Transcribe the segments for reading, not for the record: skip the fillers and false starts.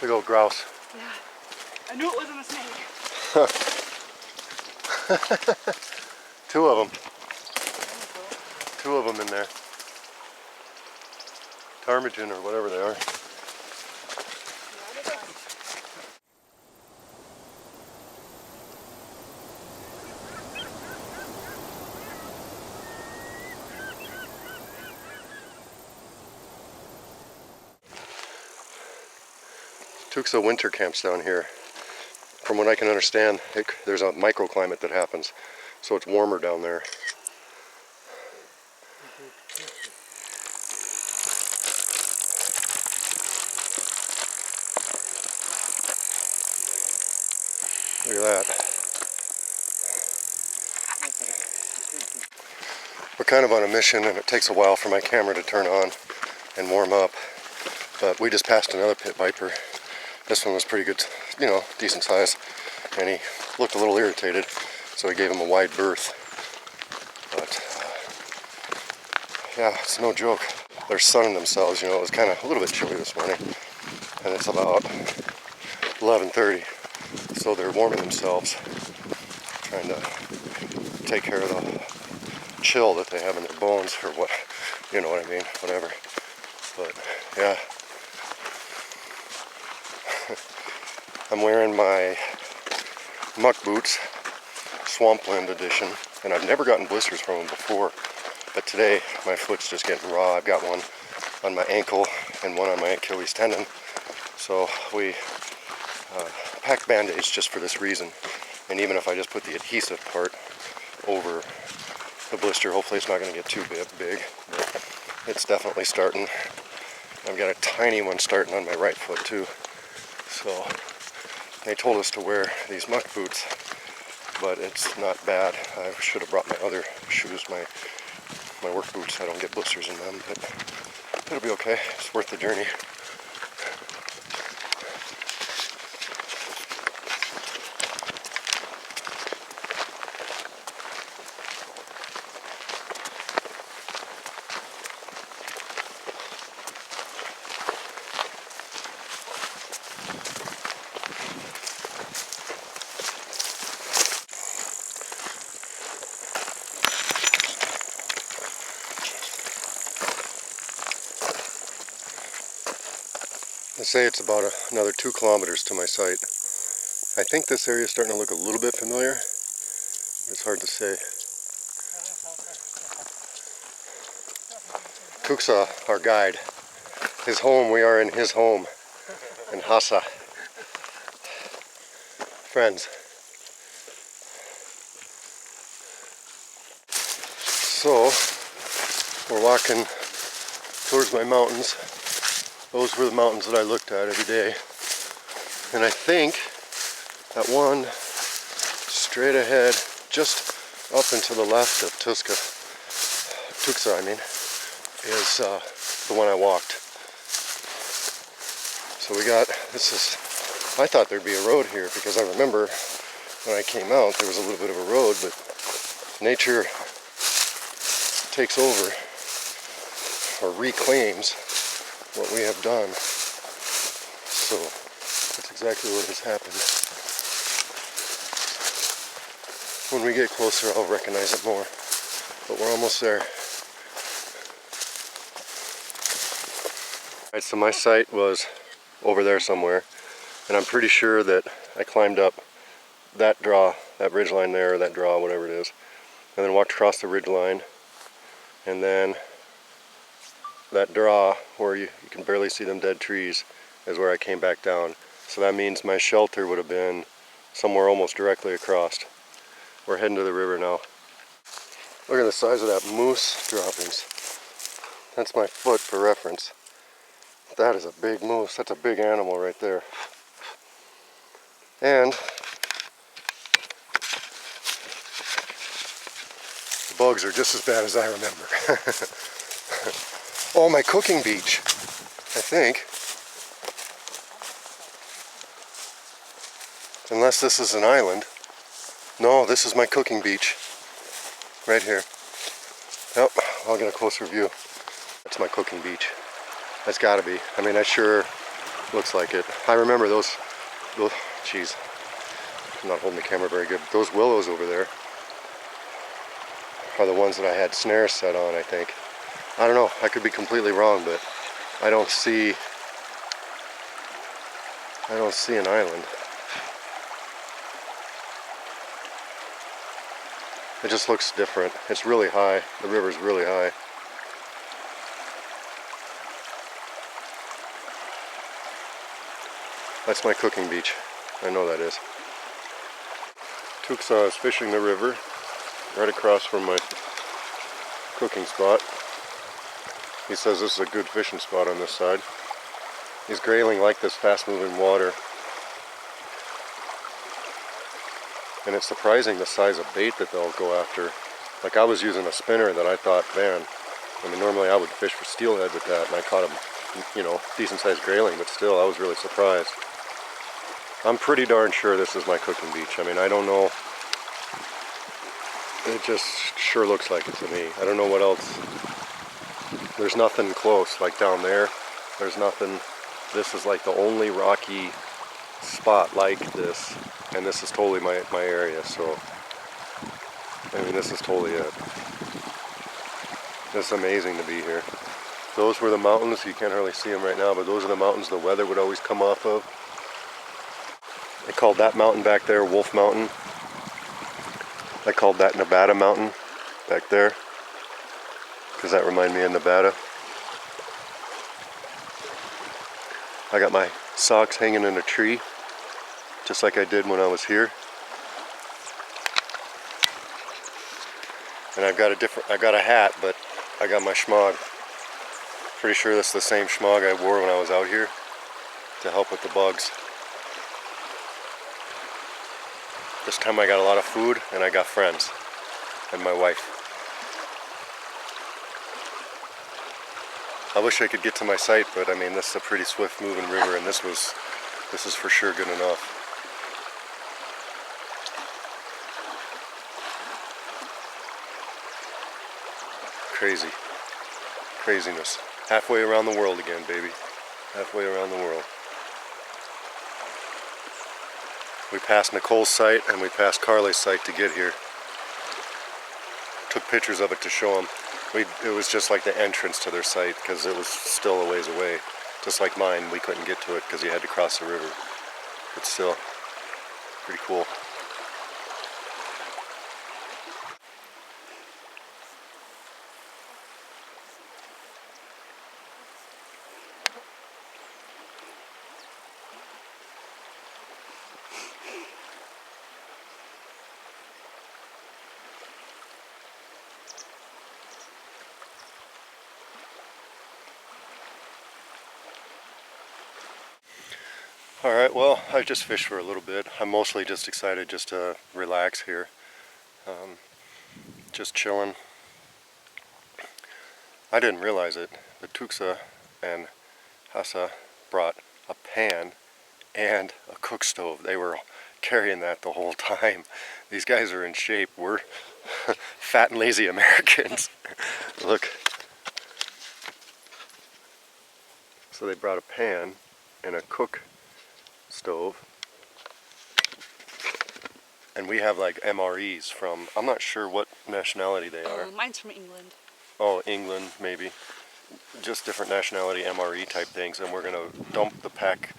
Big old grouse. Yeah. I knew it wasn't a snake. Two of them. Two of them in there. Ptarmigan or whatever they are. Tucson winter camps down here. From what I can understand, there's a microclimate that happens, so it's warmer down there. Look at that. We're kind of on a mission, and it takes a while for my camera to turn on and warm up. But we just passed another pit viper. This one was pretty good, you know, decent size. And he looked a little irritated, so we gave him a wide berth. But, yeah, it's no joke. They're sunning themselves, you know. It was kind of a little bit chilly this morning. And it's about 11:30. So they're warming themselves, trying to take care of the chill that they have in their bones, or what, you know what I mean, whatever. But, yeah. I'm wearing my muck boots, Swampland edition, and I've never gotten blisters from them before, but today my foot's just getting raw. I've got one on my ankle and one on my Achilles tendon, so we pack band-aids just for this reason. And even if I just put the adhesive part over the blister, hopefully it's not going to get too big, but it's definitely starting. I've got a tiny one starting on my right foot too, so they told us to wear these muck boots, but it's not bad. I should have brought my other shoes, my work boots. I don't get blisters in them, but it'll be okay. It's worth the journey. They say it's about another 2 kilometers to my site. I think this area is starting to look a little bit familiar. It's hard to say. Kuksa, our guide. His home, we are in his home. In Hassa. Friends. So, we're walking towards my mountains. Those were the mountains that I looked at every day. And I think that one straight ahead, just up and to the left of Tucsa, is the one I walked. So we got, I thought there'd be a road here, because I remember when I came out there was a little bit of a road, but nature takes over, or reclaims, what we have done. So that's exactly what has happened. When we get closer, I'll recognize it more, but we're almost there. Alright, so my site was over there somewhere, and I'm pretty sure that I climbed up that draw, that ridge line there, or that draw, whatever it is, and then walked across the ridge line, and then that draw where you can barely see them dead trees is where I came back down. So that means my shelter would have been somewhere almost directly across. We're heading to the river now. Look at the size of that moose droppings. That's my foot for reference. That is a big moose. That's a big animal right there. And the bugs are just as bad as I remember. Oh, my cooking beach, I think. Unless this is an island. No, this is my cooking beach. Right here. Yep, I'll get a closer view. That's my cooking beach. That's gotta be. I mean, I sure Looks like it. I remember those, geez, I'm not holding the camera very good. Those willows over there are the ones that I had snares set on, I think. I don't know, I could be completely wrong, but I don't see an island. It just looks different. It's really high. The river's really high. That's my cooking beach. I know that is. Tucson is fishing the river right across from my cooking spot. He says this is a good fishing spot on this side. He's grayling like this fast-moving water. And it's surprising the size of bait that they'll go after. Like I was using a spinner that I thought, man, I mean normally I would fish for steelhead with that, and I caught a, you know, decent sized grayling, but still I was really surprised. I'm pretty darn sure this is my cooking beach. I mean, I don't know. It just sure looks like it to me. I don't know what else. There's nothing close, like down there. There's nothing. This is like the only rocky spot like this. And this is totally my area, so I mean this is totally it. It's amazing to be here. Those were the mountains, you can't hardly see them right now, but those are the mountains the weather would always come off of. They called that mountain back there Wolf Mountain. I called that Nevada Mountain back there, because that reminded me of Nevada. I got my socks hanging in a tree, just like I did when I was here. And I got a hat, but I got my schmog. Pretty sure that's the same schmog I wore when I was out here to help with the bugs. This time I got a lot of food and I got friends and my wife. I wish I could get to my site, but I mean this is a pretty swift moving river, and this is for sure good enough. Crazy. Craziness. Halfway around the world again, baby. Halfway around the world. We passed Nicole's site and we passed Carly's site to get here. Took pictures of it to show them. It was just like the entrance to their site because it was still a ways away. Just like mine, we couldn't get to it because you had to cross the river. But still, pretty cool. Alright, well, I just fished for a little bit. I'm mostly just excited just to relax here. Just chilling. I didn't realize it, but Tuxa and Hassa brought a pan and a cook stove. They were carrying that the whole time. These guys are in shape. We're fat and lazy Americans. Look. So they brought a pan and a cook stove, and we have like MREs from, I'm not sure what nationality they are. Mine's from England. Oh, England maybe. Just different nationality MRE type things, and we're gonna dump the pack,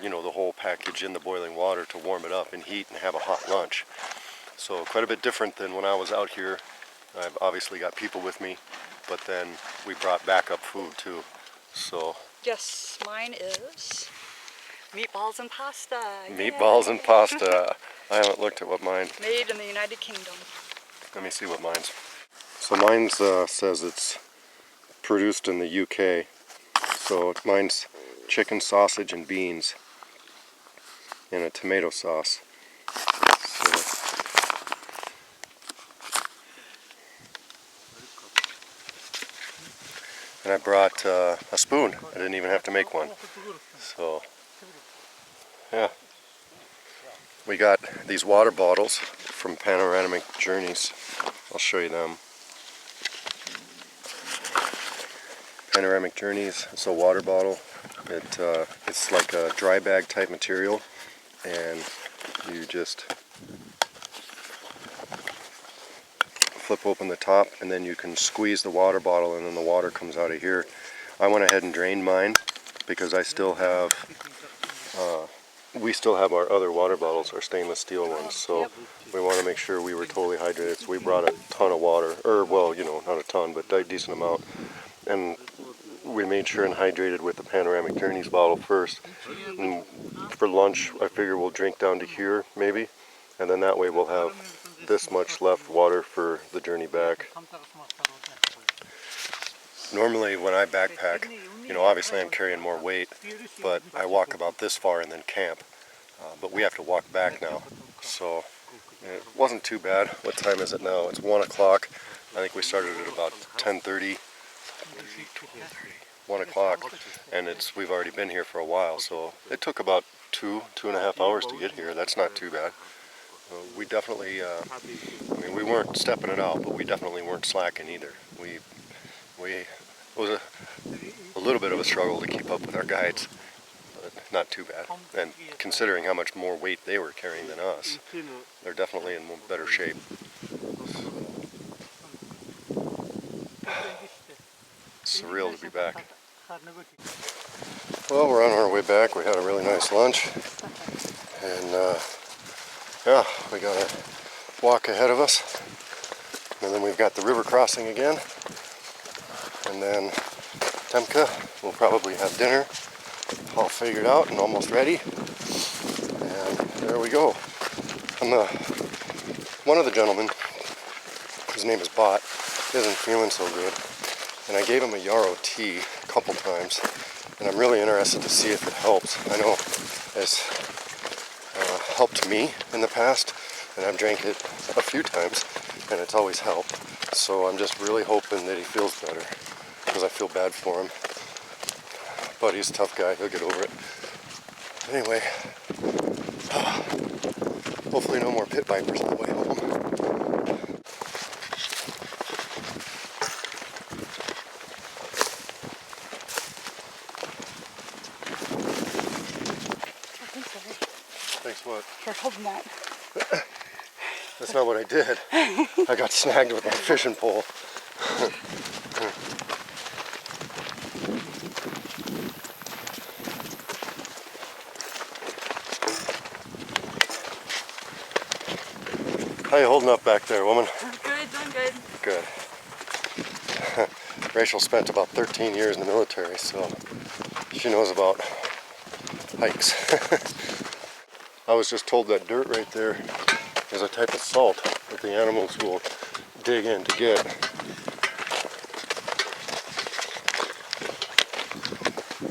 you know, the whole package in the boiling water to warm it up and heat and have a hot lunch. So quite a bit different than when I was out here. I've obviously got people with me, but then we brought backup food too. So Yes, mine is meatballs and pasta. meatballs and pasta. I haven't looked at what mine. Made in the United Kingdom. Let me see what mine's. So mine's says it's produced in the UK. So mine's chicken, sausage, and beans in a tomato sauce. So, and I brought a spoon. I didn't even have to make one. So, yeah. We got these water bottles from Panoramic Journeys. I'll show you them. Panoramic Journeys, it's a water bottle. It's like a dry bag type material, and you just flip open the top, and then you can squeeze the water bottle, and then the water comes out of here. I went ahead and drained mine because I still have, we still have our other water bottles, our stainless steel ones, so we want to make sure we were totally hydrated. So we brought a ton of water, or well, you know, not a ton, but a decent amount, and we made sure and hydrated with the Panoramic Journeys bottle first. And for lunch, I figure we'll drink down to here, maybe, and then that way we'll have this much left water for the journey back. Normally when I backpack, you know, obviously I'm carrying more weight, but I walk about this far and then camp. But we have to walk back now, so it wasn't too bad. What time is it now? It's 1 o'clock. I think we started at about 10:30. 1 o'clock, and we've already been here for a while, so it took about 2.5 hours to get here. That's not too bad. We definitely, I mean, we weren't stepping it out, but we definitely weren't slacking either. It was a little bit of a struggle to keep up with our guides, but not too bad. And considering how much more weight they were carrying than us, they're definitely in better shape. Surreal to be back. Well, we're on our way back. We had a really nice lunch, and yeah, we got a walk ahead of us, and then we've got the river crossing again, and then Temka will probably have dinner all figured out and almost ready, and there we go. One of the gentlemen, his name is Bot, isn't feeling so good, and I gave him a yarrow tea a couple times, and I'm really interested to see if it helps. I know it's helped me in the past, and I've drank it a few times, and it's always helped. So I'm just really hoping that he feels better, because I feel bad for him. But he's a tough guy, he'll get over it. Anyway, hopefully no more pit vipers on the way home. Thanks what? For holding that. That's not what I did. I got snagged with my fishing pole. How you holding up back there, woman? I'm good, doing good. Good. Rachel spent about 13 years in the military, so she knows about hikes. I was just told that dirt right there is a type of salt that the animals will dig in to get.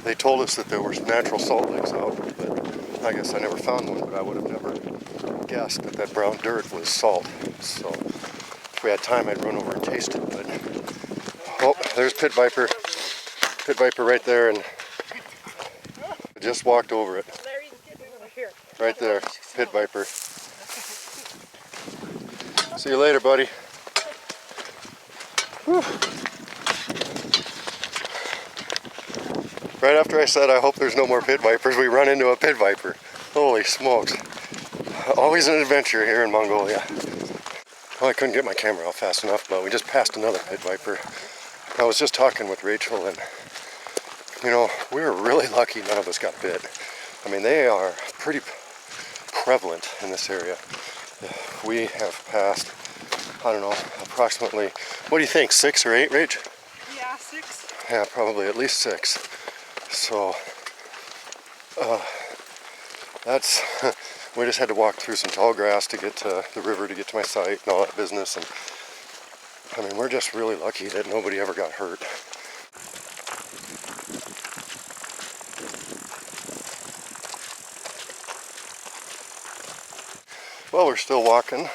They told us that there were natural salt licks out, but I guess I never found one, but I would have never guessed that that brown dirt was salt. So if we had time, I'd run over and taste it, but oh, there's pit viper. Pit viper right there, and I just walked over it. Right there, pit viper. See you later, buddy. Whew. Right after I said I hope there's no more pit vipers, we run into a pit viper. Holy smokes. Always an adventure here in Mongolia. Well, I couldn't get my camera out fast enough, but we just passed another pit viper. I was just talking with Rachel, and you know, we were really lucky none of us got bit. I mean, they are pretty prevalent in this area. We have passed, I don't know, approximately, what do you think, 6 or 8, Rach? Yeah, 6. Yeah, probably at least 6. So, that's, we just had to walk through some tall grass to get to the river to get to my site and all that business. And I mean, we're just really lucky that nobody ever got hurt. Well, we're still walking.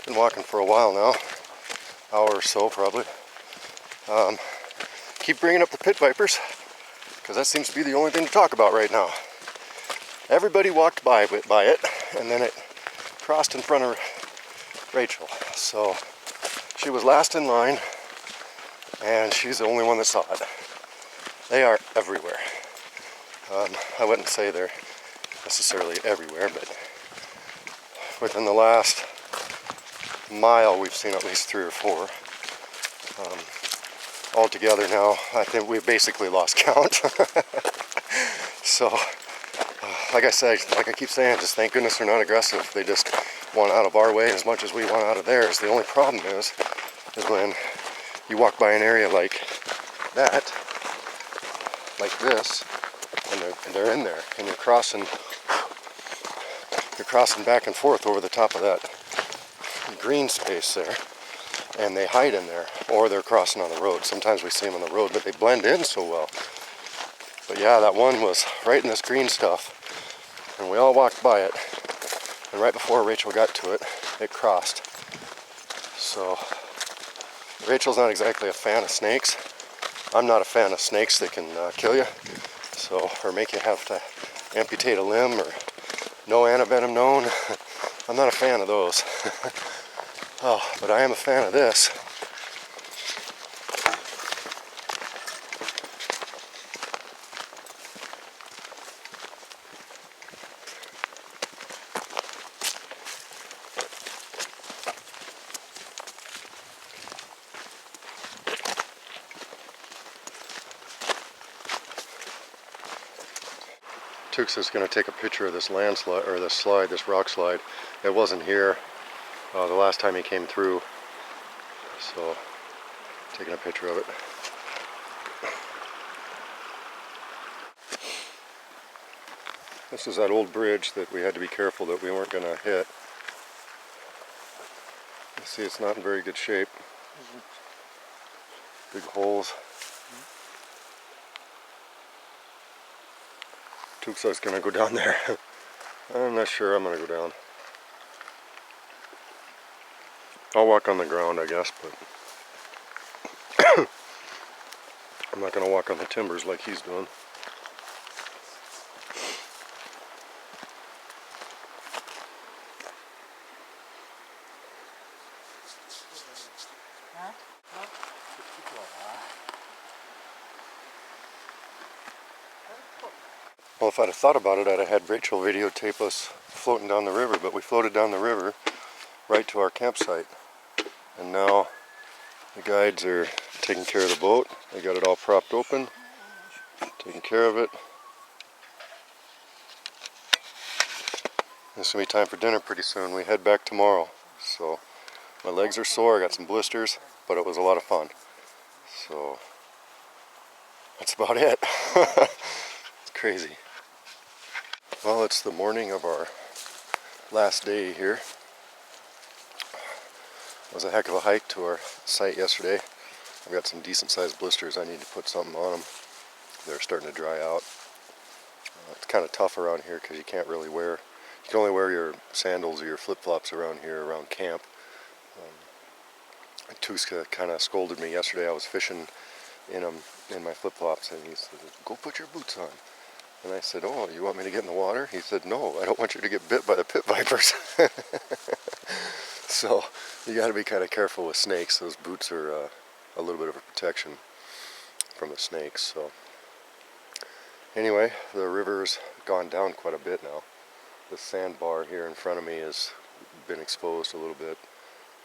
Been walking for a while now, hour or so probably. Keep bringing up the pit vipers, because that seems to be the only thing to talk about right now. Everybody walked by it, and then it crossed in front of Rachel. So she was last in line, and she's the only one that saw it. They are everywhere. I wouldn't say they're necessarily everywhere, but within the last mile we've seen at least 3 or 4. Altogether now, I think we've basically lost count. So, like I keep saying, just thank goodness they're not aggressive. They just want out of our way as much as we want out of theirs. The only problem is when you walk by an area like that, like this, and they're in there, and you're crossing back and forth over the top of that green space there, and they hide in there, or they're crossing on the road. Sometimes we see them on the road, but they blend in so well. But yeah, that one was right in this green stuff, and we all walked by it, and right before Rachel got to it, it crossed. So Rachel's not exactly a fan of snakes. I'm not a fan of snakes that can kill you, so, or make you have to amputate a limb, or no antivenom known. I'm not a fan of those. Oh, but I am a fan of this. Tukes is going to take a picture of this landslide, or this slide, this rock slide. It wasn't here the last time he came through, so taking a picture of it. This is that old bridge that we had to be careful that we weren't going to hit. You see, it's not in very good shape. Big holes. Tukes is going to go down there. I'm not sure I'm going to go down. I'll walk on the ground, I guess, but I'm not going to walk on the timbers like he's doing. Well, if I'd have thought about it, I'd have had Rachel videotape us floating down the river, but we floated down the river right to our campsite. And now the guides are taking care of the boat. They got it all propped open, taking care of it. It's going to be time for dinner pretty soon. We head back tomorrow. So my legs are sore, I got some blisters, but it was a lot of fun. So that's about it. It's crazy. Well, it's the morning of our last day here. It was a heck of a hike to our site yesterday. I've got some decent sized blisters. I need to put something on them. They're starting to dry out. It's kind of tough around here because you can't really wear, you can only wear your sandals or your flip-flops around here, around camp. Tuska kind of scolded me yesterday. I was fishing in them, in my flip-flops, and he said, "Go put your boots on." And I said, "Oh, you want me to get in the water?" He said, "No, I don't want you to get bit by the pit vipers." So you got to be kind of careful with snakes. Those boots are a little bit of a protection from the snakes. So anyway, the river's gone down quite a bit now. The sandbar here in front of me has been exposed a little bit,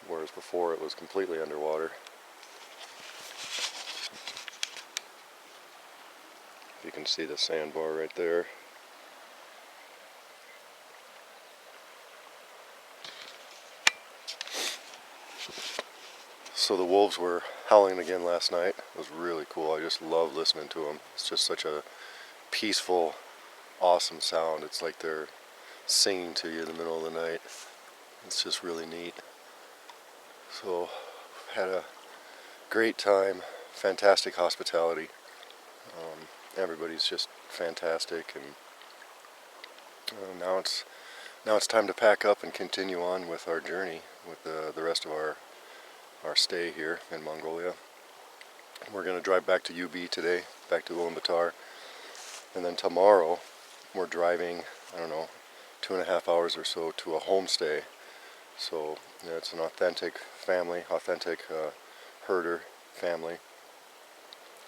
whereas before it was completely underwater. You can see the sandbar right there. So the wolves were howling again last night. It was really cool. I just love listening to them. It's just such a peaceful, awesome sound. It's like they're singing to you in the middle of the night. It's just really neat. So had a great time, fantastic hospitality. Everybody's just fantastic, and now it's time to pack up and continue on with our journey with the rest of our stay here in Mongolia. We're going to drive back to UB today, back to Ulaanbaatar, and then tomorrow we're driving, I don't know, 2.5 hours or so to a homestay. So yeah, it's an authentic family, authentic herder family,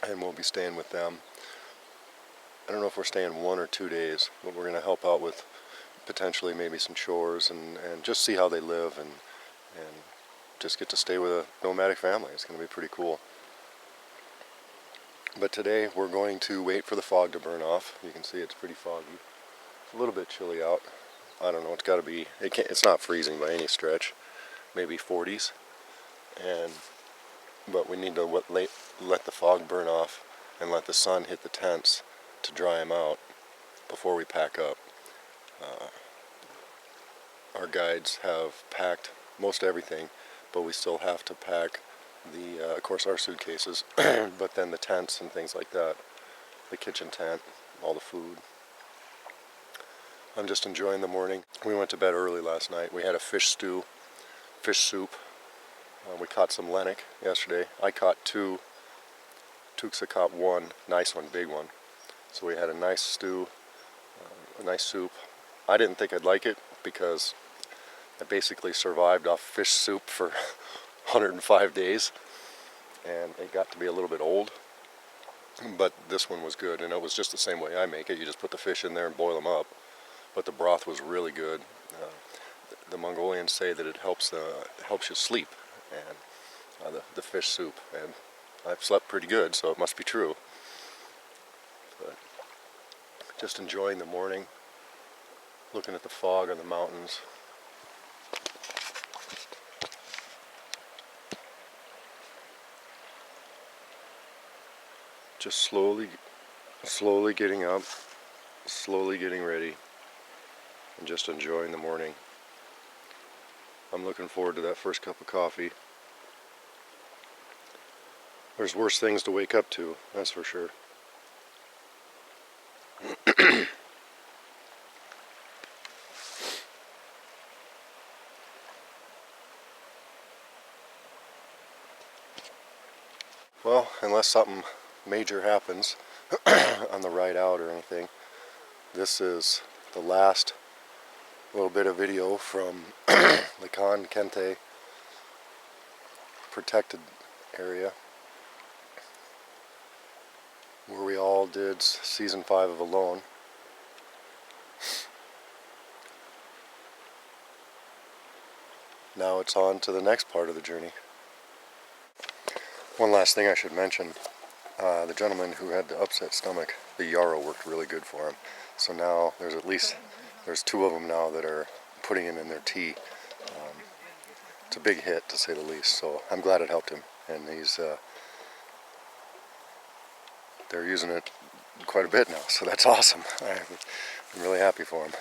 and we'll be staying with them. I don't know if we're staying 1 or 2 days, but we're going to help out with potentially maybe some chores and just see how they live and just get to stay with a nomadic family. It's going to be pretty cool. But today we're going to wait for the fog to burn off. You can see it's pretty foggy. It's a little bit chilly out. I don't know, it's got to be, it's not freezing by any stretch. Maybe 40s. But we need to let the fog burn off and let the sun hit the tents to dry them out before we pack up. Our guides have packed most everything, but we still have to pack of course, our suitcases, but then the tents and things like that, the kitchen tent, all the food. I'm just enjoying the morning. We went to bed early last night. We had a fish soup. We caught some lennox yesterday. I caught 2. Tuxa caught 1, nice one, big one. So we had a nice stew, a nice soup. I didn't think I'd like it because I basically survived off fish soup for 105 days, and it got to be a little bit old, but this one was good, and it was just the same way I make it. You just put the fish in there and boil them up, but the broth was really good. The Mongolians say that it helps you sleep, and the fish soup, and I've slept pretty good, so it must be true. But just enjoying the morning, looking at the fog on the mountains. Just slowly getting up, slowly getting ready, and just enjoying the morning. I'm looking forward to that first cup of coffee. There's worse things to wake up to, that's for sure. Well, unless something major happens on the ride out or anything, this is the last little bit of video from Lacan Kente protected area where we all did season 5 of Alone. Now it's on to the next part of the journey. One last thing I should mention, the gentleman who had the upset stomach, the yarrow worked really good for him. So now there's 2 of them now that are putting it in their tea. It's a big hit, to say the least, so I'm glad it helped him, and they're using it quite a bit now, so that's awesome. I'm really happy for him.